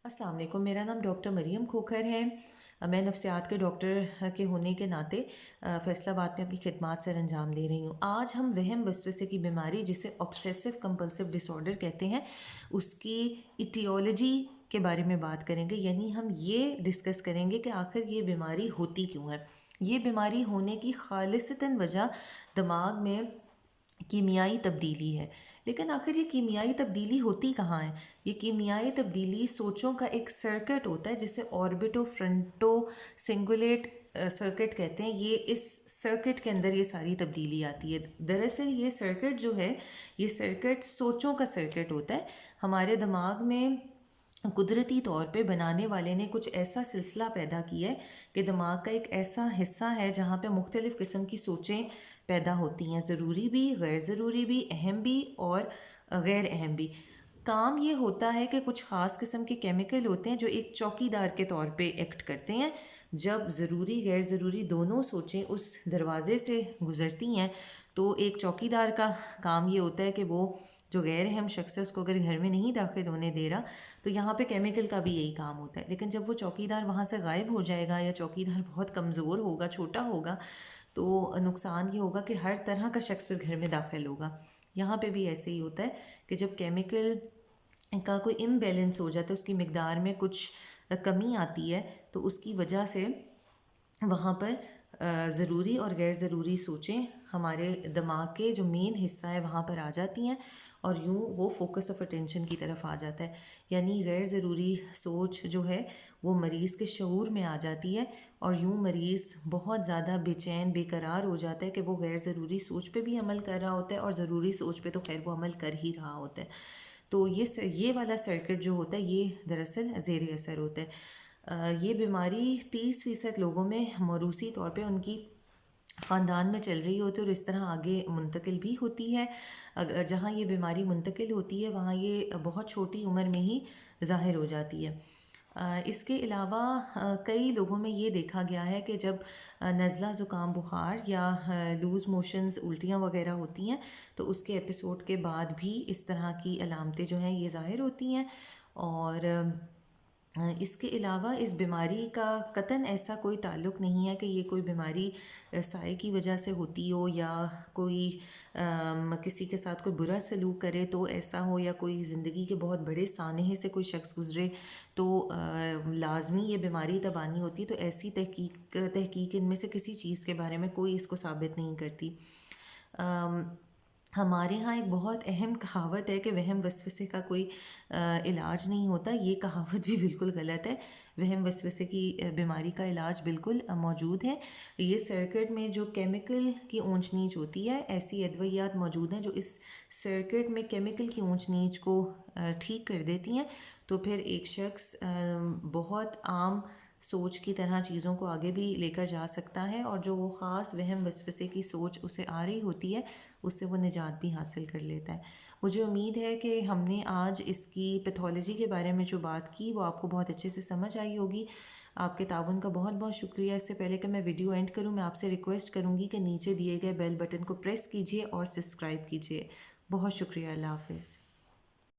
السلام علیکم، میرا نام ڈاکٹر مریم کھوکھر ہے۔ میں نفسیات کے ڈاکٹر کے ہونے کے ناطے فیصل آباد میں اپنی خدمات سر انجام دے رہی ہوں۔ آج ہم وہم وسوسے کی بیماری جسے obsessive compulsive disorder کہتے ہیں اس کی ایٹیولوجی کے بارے میں بات کریں گے، یعنی ہم یہ ڈسکس کریں گے کہ آخر یہ بیماری ہوتی کیوں ہے۔ یہ بیماری ہونے کی خالصتاً وجہ دماغ میں کیمیائی تبدیلی ہے، لیکن آخر یہ کیمیائی تبدیلی ہوتی کہاں ہے؟ یہ کیمیائی تبدیلی سوچوں کا ایک سرکٹ ہوتا ہے جسے آربٹو فرنٹو سنگولیٹ سرکٹ کہتے ہیں۔ یہ اس سرکٹ کے اندر یہ ساری تبدیلی آتی ہے۔ دراصل یہ سرکٹ جو ہے، یہ سرکٹ سوچوں کا سرکٹ ہوتا ہے۔ ہمارے دماغ میں قدرتی طور پہ بنانے والے نے کچھ ایسا سلسلہ پیدا کیا ہے کہ دماغ کا ایک ایسا حصہ ہے جہاں پہ مختلف قسم کی سوچیں پیدا ہوتی ہیں، ضروری بھی، غیر ضروری بھی، اہم بھی اور غیر اہم بھی۔ کام یہ ہوتا ہے کہ کچھ خاص قسم کے کیمیکل ہوتے ہیں جو ایک چوکی دار کے طور پہ ایکٹ کرتے ہیں۔ جب ضروری غیر ضروری دونوں سوچیں اس دروازے سے گزرتی ہیں تو ایک چوکی دار کا کام یہ ہوتا ہے کہ وہ جو غیر اہم شخص ہے اس کو اگر گھر میں نہیں داخل ہونے دے رہا تو یہاں پہ کیمیکل کا بھی یہی کام ہوتا ہے۔ لیکن جب وہ چوکی دار وہاں سے غائب ہو جائے گا یا چوکی دار بہت کمزور ہوگا، چھوٹا ہوگا، تو نقصان یہ ہوگا کہ ہر طرح کا شخص پھر گھر میں داخل ہوگا۔ یہاں پہ بھی ایسے ہی ہوتا ہے کہ جب کیمیکل کا کوئی امبیلنس ہو جاتا ہے، اس کی مقدار میں کچھ کمی آتی ہے، تو اس کی وجہ سے وہاں پر ضروری اور غیر ضروری سوچیں ہمارے دماغ کے جو مین حصہ ہے وہاں پر آ جاتی ہیں اور یوں وہ فوکس آف اٹینشن کی طرف آ جاتا ہے۔ یعنی غیر ضروری سوچ جو ہے وہ مریض کے شعور میں آ جاتی ہے اور یوں مریض بہت زیادہ بے چین بے قرار ہو جاتا ہے کہ وہ غیر ضروری سوچ پہ بھی عمل کر رہا ہوتا ہے اور ضروری سوچ پہ تو خیر وہ عمل کر ہی رہا ہوتا ہے۔ تو یہ والا سرکٹ جو ہوتا ہے یہ دراصل زیر اثر ہوتا ہے۔ یہ بیماری 30% لوگوں میں موروثی طور پہ ان کی خاندان میں چل رہی ہوتی ہے اور اس طرح آگے منتقل بھی ہوتی ہے۔ جہاں یہ بیماری منتقل ہوتی ہے وہاں یہ بہت چھوٹی عمر میں ہی ظاہر ہو جاتی ہے۔ اس کے علاوہ کئی لوگوں میں یہ دیکھا گیا ہے کہ جب نزلہ زکام بخار یا لوز موشنز الٹیاں وغیرہ ہوتی ہیں تو اس کے ایپیسوڈ کے بعد بھی اس طرح کی علامتیں جو ہیں یہ ظاہر ہوتی ہیں۔ اور اس کے علاوہ اس بیماری کا قطعاً ایسا کوئی تعلق نہیں ہے کہ یہ کوئی بیماری سائے کی وجہ سے ہوتی ہو یا کوئی کسی کے ساتھ کوئی برا سلوک کرے تو ایسا ہو، یا کوئی زندگی کے بہت بڑے سانحے سے کوئی شخص گزرے تو لازمی یہ بیماری تب آنی ہوتی ہے۔ تو ایسی تحقیق ان میں سے کسی چیز کے بارے میں کوئی اس کو ثابت نہیں کرتی۔ ہمارے ہاں ایک بہت اہم کہاوت ہے کہ وہم وسوسے کا کوئی علاج نہیں ہوتا۔ یہ کہاوت بھی بالکل غلط ہے۔ وہم وسوسے کی بیماری کا علاج بالکل موجود ہے۔ یہ سرکٹ میں جو کیمیکل کی اونچ نیچ ہوتی ہے، ایسی ادویات موجود ہیں جو اس سرکٹ میں کیمیکل کی اونچ نیچ کو ٹھیک کر دیتی ہیں، تو پھر ایک شخص بہت عام سوچ کی طرح چیزوں کو آگے بھی لے کر جا سکتا ہے، اور جو وہ خاص وہم وسوسے کی سوچ اسے آ رہی ہوتی ہے اس سے وہ نجات بھی حاصل کر لیتا ہے۔ مجھے امید ہے کہ ہم نے آج اس کی پیتھولوجی کے بارے میں جو بات کی وہ آپ کو بہت اچھے سے سمجھ آئی ہوگی۔ آپ کے تعاون کا بہت بہت شکریہ۔ اس سے پہلے کہ میں ویڈیو اینڈ کروں، میں آپ سے ریکویسٹ کروں گی کہ نیچے دیے گئے بیل بٹن کو پریس کیجیے اور سبسکرائب کیجیے۔ بہت شکریہ۔ اللہ حافظ۔